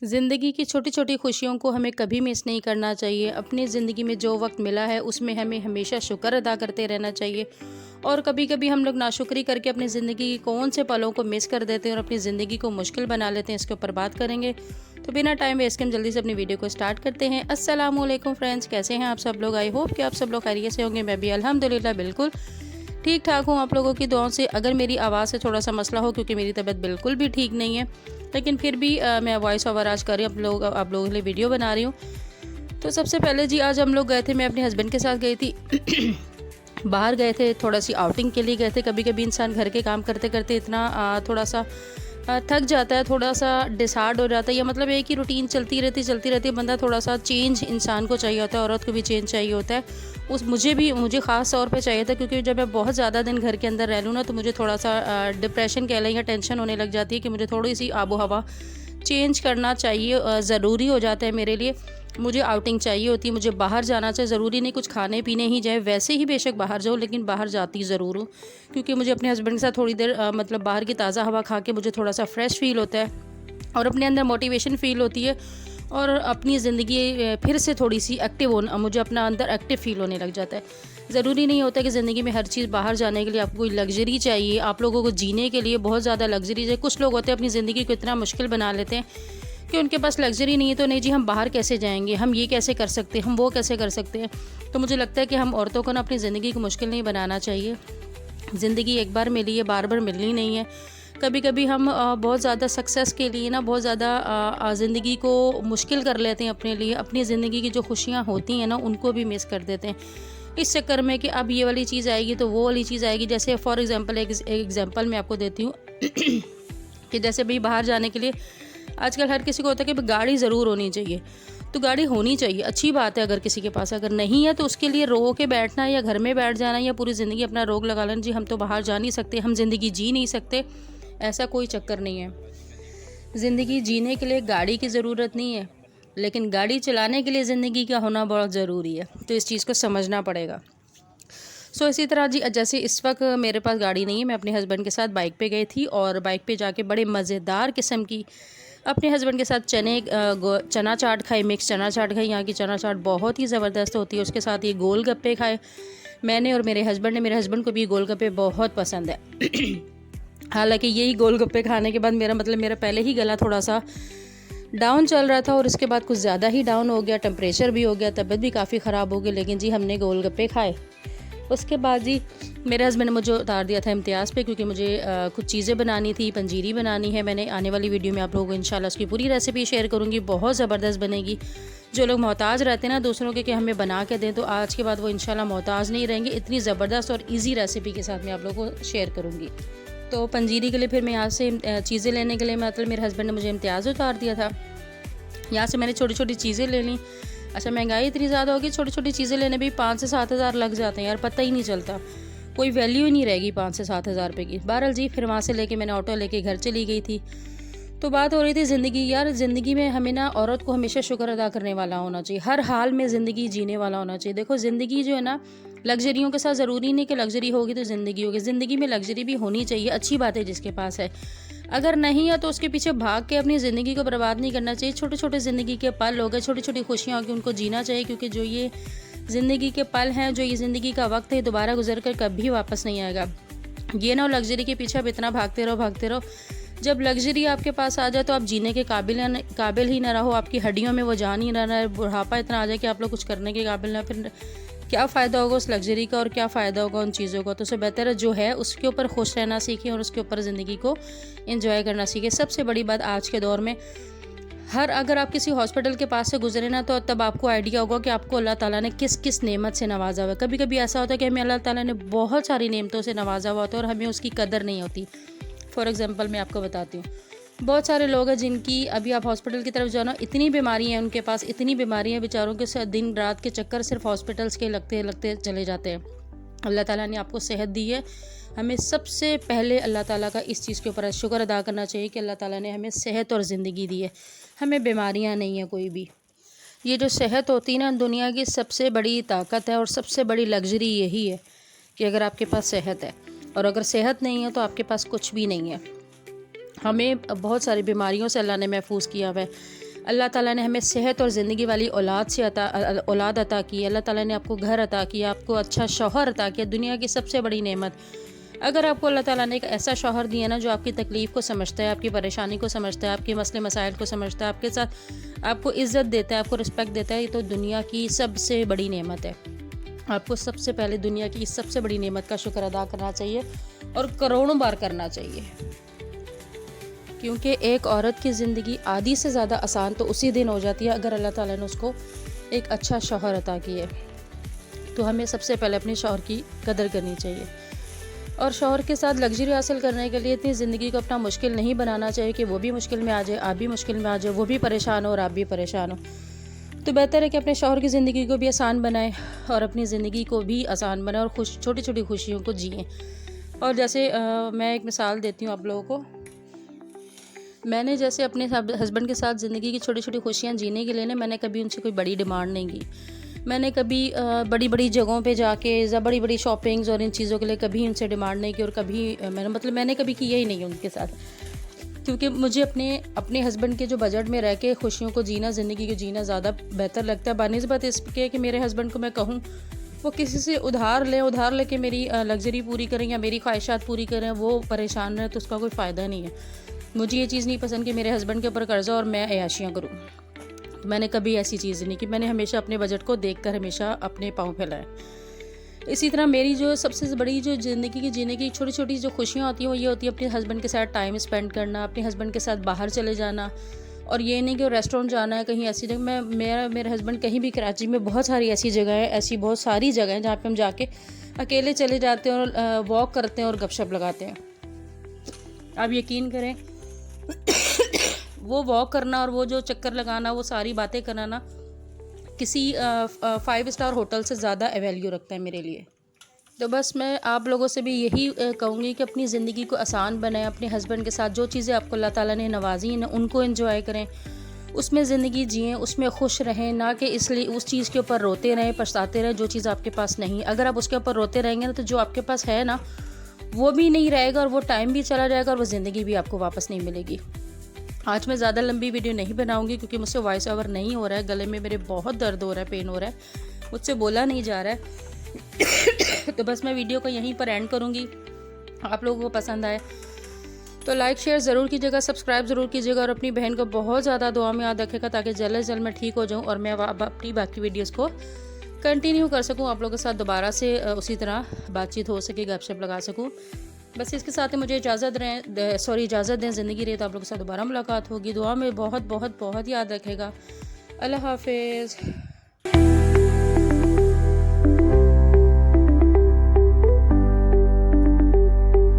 ज़िंदगी की छोटी छोटी खुशियों को हमें कभी मिस नहीं करना चाहिए। अपनी ज़िंदगी में जो वक्त मिला है उसमें हमें हमेशा शुक्र अदा करते रहना चाहिए। और कभी कभी हम लोग नाशुक्री करके अपनी ज़िंदगी की कौन से पलों को मिस कर देते हैं और अपनी ज़िंदगी को मुश्किल बना लेते हैं, इसके ऊपर बात करेंगे। तो बिना टाइम वेस्ट के हम जल्दी से अपनी वीडियो को स्टार्ट करते हैं। अस्सलामुअलैकुम फ्रेंड्स, कैसे हैं आप सब लोग? आई होप कि आप सब लोग खैरियत से होंगे। मैं भी अल्हम्दुलिल्लाह बिल्कुल ठीक ठाक हूँ आप लोगों की दुआओं से। अगर मेरी आवाज़ से थोड़ा सा मसला हो, क्योंकि मेरी तबीयत बिल्कुल भी ठीक नहीं है, लेकिन फिर भी मैं वॉइस ओवर आज कर रही हूँ, आप लोगों के लिए वीडियो बना रही हूँ। तो सबसे पहले जी, आज हम लोग गए थे, मैं अपने हस्बैंड के साथ गई थी बाहर गए थे, थोड़ा सी आउटिंग के लिए गए थे। कभी कभी इंसान घर के काम करते करते इतना थोड़ा सा थक जाता है, थोड़ा सा डिसहार्ड हो जाता है, या मतलब एक ही रूटीन चलती रहती है। बंदा थोड़ा सा चेंज इंसान को चाहिए होता है, औरत को भी चेंज चाहिए होता है। मुझे ख़ास तौर पे चाहिए था, क्योंकि जब मैं बहुत ज़्यादा दिन घर के अंदर रह लूँ ना, तो मुझे थोड़ा सा डिप्रेशन कह लें या टेंशन होने लग जाती है कि मुझे थोड़ी सी आबो हवा चेंज करना चाहिए, ज़रूरी हो जाता है मेरे लिए। मुझे आउटिंग चाहिए होती है, मुझे बाहर जाना चाहिए। ज़रूरी नहीं कुछ खाने पीने ही जाए, वैसे ही बेशक बाहर जाऊँ, लेकिन बाहर जाती ज़रूर हूँ, क्योंकि मुझे अपने हस्बैंड के साथ थोड़ी देर मतलब बाहर की ताज़ा हवा खा के मुझे थोड़ा सा फ्रेश फ़ील होता है और अपने अंदर मोटिवेशन फ़ील होती है, और अपनी ज़िंदगी फिर से थोड़ी सी एक्टिव होना, मुझे अपना अंदर एक्टिव फ़ील होने लग जाता है। ज़रूरी नहीं होता कि ज़िंदगी में हर चीज़ बाहर जाने के लिए आपको कोई लग्जरी चाहिए। आप लोगों को जीने के लिए बहुत ज़्यादा लग्जरी चाहिए। कुछ लोग होते हैं अपनी ज़िंदगी को इतना मुश्किल बना लेते हैं कि उनके पास लग्जरी नहीं है, तो नहीं जी हम बाहर कैसे जाएंगे, हम ये कैसे कर सकते हैं, हम वो कैसे कर सकते हैं। तो मुझे लगता है कि हम औरतों को ना अपनी ज़िंदगी को मुश्किल नहीं बनाना चाहिए। ज़िंदगी एक बार मिली है, बार बार मिलनी नहीं है। कभी कभी हम बहुत ज़्यादा सक्सेस के लिए ना बहुत ज़्यादा ज़िंदगी को मुश्किल कर लेते हैं अपने लिए। अपनी ज़िंदगी की जो खुशियाँ होती हैं ना, उनको भी मिस कर देते हैं इस चक्कर में कि अब ये वाली चीज़ आएगी तो वो वाली चीज़ आएगी। जैसे फॉर एग्ज़ाम्पल एक एग्ज़ाम्पल मैं आपको देती हूँ कि जैसे भाई बाहर जाने के लिए आजकल हर किसी को होता है कि गाड़ी ज़रूर होनी चाहिए। तो गाड़ी होनी चाहिए, अच्छी बात है अगर किसी के पास। अगर नहीं है तो उसके लिए रो के बैठना या घर में बैठ जाना या पूरी ज़िंदगी अपना रोग लगा लेना, जी हम तो बाहर जा नहीं सकते, हम ज़िंदगी जी नहीं सकते, ऐसा कोई चक्कर नहीं है। ज़िंदगी जीने के लिए गाड़ी की ज़रूरत नहीं है, लेकिन गाड़ी चलाने के लिए ज़िंदगी का होना बहुत ज़रूरी है। तो इस चीज़ को समझना पड़ेगा। इसी तरह जी, जैसे इस वक्त मेरे पास गाड़ी नहीं है, मैं अपने हस्बैंड के साथ बाइक पे गई थी, और बाइक पे जाके बड़े मज़ेदार किस्म की अपने हस्बैंड के साथ चना चाट खाई, मिक्स चना चाट खाई। यहाँ की चना चाट बहुत ही ज़बरदस्त होती है। उसके साथ ये गोलगप्पे खाए मैंने और मेरे हस्बैंड ने। मेरे हस्बैंड को भी गोलगप्पे बहुत पसंद है हालांकि यही गोलगप्पे खाने के बाद मेरा पहले ही गला थोड़ा सा डाउन चल रहा था, और इसके बाद कुछ ज़्यादा ही डाउन हो गया, टेम्परेचर भी हो गया, तबीयत भी काफ़ी ख़राब हो गई। लेकिन जी हमने गोलगप्पे खाए। उसके बाद जी मेरे हस्बैंड ने मुझे उतार दिया था इम्तियाज़ पे, क्योंकि मुझे कुछ चीज़ें बनानी थी, पंजीरी बनानी है। मैंने आने वाली वीडियो में आप लोगों को इंशाल्लाह उसकी पूरी रेसिपी शेयर करूँगी, बहुत ज़बरदस्त बनेगी। जो लोग मोहताज रहते हैं ना दूसरों के कि हमें बना के दें, तो आज के बाद वो इंशाल्लाह मोहताज नहीं रहेंगे। इतनी ज़बरदस्त और ईजी रेसिपी के साथ मैं आप लोगों को शेयर करूँगी। तो पंजीरी के लिए फिर मैं यहाँ से चीज़ें लेने के लिए, मतलब मेरे हस्बैंड ने मुझे इम्तियाज़ उतार दिया था। यहाँ से मैंने छोटी छोटी चीज़ें ले लीं। अच्छा, महंगाई इतनी ज़्यादा होगी, छोटी छोटी चीज़ें लेने भी 5 से 7 हज़ार लग जाते हैं यार, पता ही नहीं चलता, कोई वैल्यू ही नहीं रहेगी 5 से 7 हज़ार रुपये की। बहरहाल जी, फिर वहाँ से लेके मैंने ऑटो लेके घर चली गई थी। तो बात हो रही थी ज़िंदगी। यार ज़िंदगी में हमें ना औरत को हमेशा शुक्र अदा करने वाला होना चाहिए, हर हाल में ज़िंदगी जीने वाला होना चाहिए। देखो ज़िंदगी जो है ना, लग्जरियों के साथ ज़रूरी नहीं कि लग्जरी होगी तो ज़िंदगी होगी। ज़िंदगी में लग्जरी भी होनी चाहिए, अच्छी बात है जिसके पास है। अगर नहीं है तो उसके पीछे भाग के अपनी ज़िंदगी को बर्बाद नहीं करना चाहिए। छोटे छोटे ज़िंदगी के पल हो गए, छोटी छोटी खुशियाँ होगी, उनको जीना चाहिए, क्योंकि जो ये ज़िंदगी के पल हैं, जो ये ज़िंदगी का वक्त है, दोबारा गुजर कर कभी वापस नहीं आएगा। ये ना लग्जरी के पीछे अब इतना भागते रहो। जब लग्जरी आपके पास आ जाए तो आप जीने के काबिल ही ना रहो, आपकी हड्डियों में वो जान ही ना रहे, बुढ़ापा इतना आ जाए कि आप लोग कुछ करने के काबिल ना, फिर क्या फ़ायदा होगा उस लग्जरी का, और क्या फ़ायदा होगा उन चीज़ों का। तो उससे बेहतर है जो है उसके ऊपर खुश रहना सीखें, और उसके ऊपर ज़िंदगी को एंजॉय करना सीखें। सबसे बड़ी बात आज के दौर में, अगर आप किसी हॉस्पिटल के पास से गुजरे ना, तो तब आपको आइडिया होगा कि आपको अल्लाह ताला ने किस किस नेमत से नवाजा हुआ है। कभी कभी ऐसा होता है कि हमें अल्लाह ताला ने बहुत सारी नेमतों से नवाजा हुआ होता है और हमें उसकी कदर नहीं होती। फॉर एग्ज़ाम्पल मैं आपको बताती हूँ, बहुत सारे लोग हैं जिनकी, अभी आप हॉस्पिटल की तरफ जाओ ना, इतनी बीमारी हैं उनके पास, इतनी बीमारी हैं बेचारों के, दिन रात के चक्कर सिर्फ हॉस्पिटल्स के लगते लगते चले जाते हैं। अल्लाह ताला ने आपको सेहत दी है, हमें सबसे पहले अल्लाह ताला का इस चीज़ के ऊपर शुक्र अदा करना चाहिए कि अल्लाह ताला ने हमें सेहत और ज़िंदगी दी है, हमें बीमारियां नहीं हैं कोई भी। ये जो सेहत होती है ना, दुनिया की सबसे बड़ी ताकत है और सबसे बड़ी लग्जरी यही है कि अगर आपके पास सेहत है, और अगर सेहत नहीं है तो आपके पास कुछ भी नहीं है। हमें बहुत सारी बीमारियों से अल्लाह ने महफूज किया हुआ है। अल्लाह ताला ने हमें सेहत और ज़िंदगी वाली औलाद अता की। अल्लाह ताला ने आपको घर अता किया, आपको अच्छा शौहर अता किया, दुनिया की सबसे बड़ी नेमत। अगर आपको अल्लाह ताला ने एक ऐसा शौहर दिया ना जो आपकी तकलीफ़ को समझता है, आपकी परेशानी को समझता है, आपके मसले मसाइल को समझता है, आपके साथ आपको इज़्ज़त देता है, आपको रिस्पेक्ट देता है, तो दुनिया की सबसे बड़ी नेमत है। आपको सबसे पहले दुनिया की इस सबसे बड़ी नेमत का शुक्र अदा करना चाहिए और करोड़ों बार करना चाहिए, क्योंकि एक औरत की ज़िंदगी आधी से ज़्यादा आसान तो उसी दिन हो जाती है अगर अल्लाह ताला ने उसको एक अच्छा शौहर अता किया। तो हमें सबसे पहले अपने शौहर की कदर करनी चाहिए और शौहर के साथ लग्जरी हासिल करने के लिए इतनी ज़िंदगी को अपना मुश्किल नहीं बनाना चाहिए कि वो भी मुश्किल में आ जाए, आप भी मुश्किल में आ जाए, वो भी परेशान हो और आप भी परेशान हो। तो बेहतर है कि अपने शौहर की ज़िंदगी को भी आसान बनाएं और अपनी ज़िंदगी को भी आसान बनाएं और छोटी छोटी खुशियों को जिएं। और जैसे मैं एक मिसाल देती हूँ आप लोगों को। मैंने जैसे अपने हस्बैंड के साथ ज़िंदगी की छोटी छोटी खुशियाँ जीने के लिए ना, मैंने कभी उनसे कोई बड़ी डिमांड नहीं की। मैंने कभी बड़ी बड़ी जगहों पे जाके या बड़ी बड़ी शॉपिंग्स और इन चीज़ों के लिए कभी उनसे डिमांड नहीं की और कभी मैंने कभी किया ही नहीं उनके साथ, क्योंकि मुझे अपने हस्बैंड के जो बजट में रह के खुशियों को जीना, ज़िंदगी को जीना ज़्यादा बेहतर लगता है। बानिस्बत इसके कि मेरे हस्बैंड को मैं कहूँ वो किसी से उधार लेके मेरी लग्जरी पूरी करें या मेरी ख्वाहिशात पूरी करें, वो परेशान रहे, तो उसका कोई फ़ायदा नहीं है। मुझे ये चीज़ नहीं पसंद कि मेरे हस्बैंड के ऊपर कर्ज़ा और मैं ऐशियाँ करूँ। मैंने कभी ऐसी चीज़ नहीं की। मैंने हमेशा अपने बजट को देखकर हमेशा अपने पाँव फैलाए। इसी तरह मेरी जो सबसे बड़ी जो ज़िंदगी की जीने की छोटी छोटी जो खुशियाँ होती हैं वो ये होती है अपने हस्बैंड के साथ टाइम स्पेंड करना, अपने हस्बैंड के साथ बाहर चले जाना। और ये नहीं कि रेस्टोरेंट जाना है कहीं ऐसी जगह। मेरे हस्बैंड कहीं भी, कराची में बहुत सारी ऐसी जगह है, ऐसी बहुत सारी जगह हैं जहाँ पे हम जाके अकेले चले जाते हैं और वॉक करते हैं और गपशप लगाते हैं। आप यकीन करें वो वॉक करना और वो जो चक्कर लगाना, वो सारी बातें करना ना, किसी 5 स्टार होटल से ज़्यादा वैल्यू रखता है मेरे लिए। तो बस मैं आप लोगों से भी यही कहूँगी कि अपनी ज़िंदगी को आसान बनाएं। अपने हस्बैंड के साथ जो चीज़ें आपको अल्लाह ताला ने नवाजी हैं उनको एंजॉय करें, उसमें ज़िंदगी जिएं, उसमें खुश रहें, ना कि इसलिए उस चीज़ के ऊपर रोते रहें, पछताते रहें जो चीज़ आपके पास नहीं। अगर आप उसके ऊपर रोते रहेंगे ना, तो जो आपके पास है ना वो भी नहीं रहेगा और वो टाइम भी चला जाएगा और वो ज़िंदगी भी आपको वापस नहीं मिलेगी। आज मैं ज़्यादा लंबी वीडियो नहीं बनाऊंगी क्योंकि मुझसे वॉइस ओवर नहीं हो रहा है, गले में मेरे बहुत दर्द हो रहा है, पेन हो रहा है, मुझसे बोला नहीं जा रहा है। तो बस मैं वीडियो को यहीं पर एंड करूंगी। आप लोगों को पसंद आए तो लाइक शेयर ज़रूर कीजिएगा, सब्सक्राइब ज़रूर कीजिएगा और अपनी बहन को बहुत ज़्यादा दुआ में याद रखेगा ताकि जल्द से जल्द मैं ठीक हो जाऊँ और मैं अपनी बाकी वीडियोज़ को कंटिन्यू कर सकूँ, आप लोगों के साथ दोबारा से उसी तरह बातचीत हो सके, गपशप लगा सकूँ। बस इसके साथ ही मुझे इजाज़त दें। ज़िंदगी रहे तो आप लोगों के साथ दोबारा मुलाकात होगी। दुआ में बहुत बहुत बहुत याद रखेगा। अल्लाह हाफिज़।